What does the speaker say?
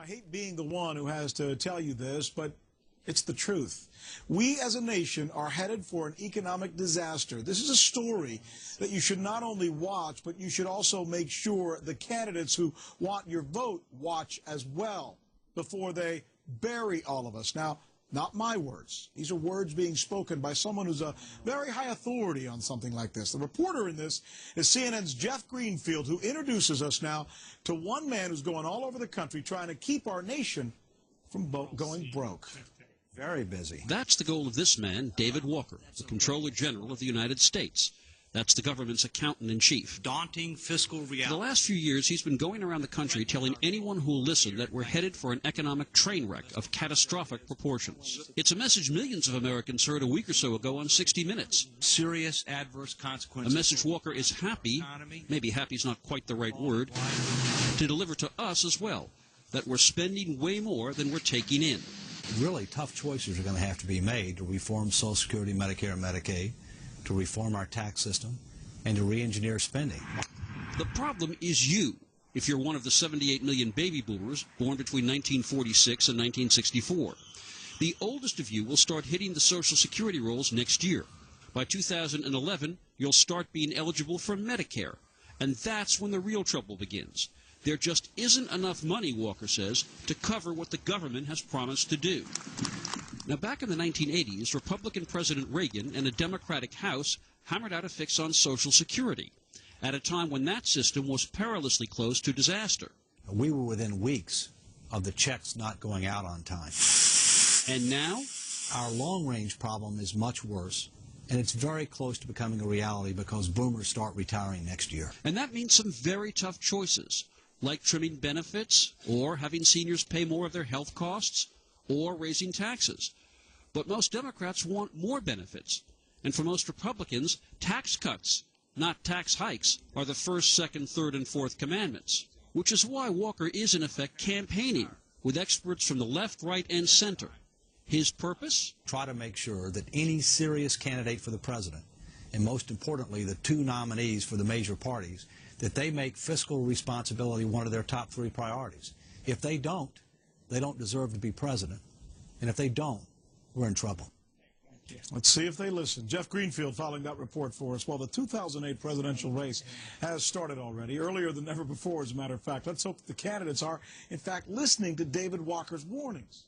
I hate being the one who has to tell you this, but it's the truth. We as a nation are headed for an economic disaster. This is a story that you should not only watch, but you should also make sure the candidates who want your vote watch as well before they bury all of us. Now, not my words. These are words being spoken by someone who's a very high authority on something like this. The reporter in this is CNN's Jeff Greenfield, who introduces us now to one man who's going all over the country trying to keep our nation from going broke. Very busy. That's the goal of this man, David Walker, the Comptroller General of the United States. That's the government's accountant-in-chief. Daunting fiscal reality. For the last few years, he's been going around the country telling anyone who will listen that we're headed for an economic train wreck of catastrophic proportions. It's a message millions of Americans heard a week or so ago on 60 Minutes. Serious adverse consequences. A message Walker is happy, maybe happy's not quite the right word, to deliver to us as well, that we're spending way more than we're taking in. Really tough choices are going to have to be made to reform Social Security, Medicare, and Medicaid, to reform our tax system, and to re-engineer spending. The problem is you, if you're one of the 78 million baby boomers born between 1946 and 1964. The oldest of you will start hitting the Social Security rolls next year. By 2011, you'll start being eligible for Medicare, and that's when the real trouble begins. There just isn't enough money, Walker says, to cover what the government has promised to do. Now, back in the 1980s, Republican President Reagan and a Democratic House hammered out a fix on Social Security at a time when that system was perilously close to disaster. We were within weeks of the checks not going out on time. And now? Our long-range problem is much worse, and it's very close to becoming a reality because boomers start retiring next year. And that means some very tough choices, like trimming benefits, or having seniors pay more of their health costs, or raising taxes. But most Democrats want more benefits. And for most Republicans, tax cuts, not tax hikes, are the first, second, third, and fourth commandments. Which is why Walker is, in effect, campaigning with experts from the left, right, and center. His purpose? Try to make sure that any serious candidate for the president, and most importantly, the two nominees for the major parties, that they make fiscal responsibility one of their top 3 priorities. If they don't deserve to be president. And if they don't, we're in trouble. Let's see if they listen. Jeff Greenfield following that report for us. Well, the 2008 presidential race has started already, earlier than ever before, as a matter of fact. Let's hope that the candidates are, in fact, listening to David Walker's warnings.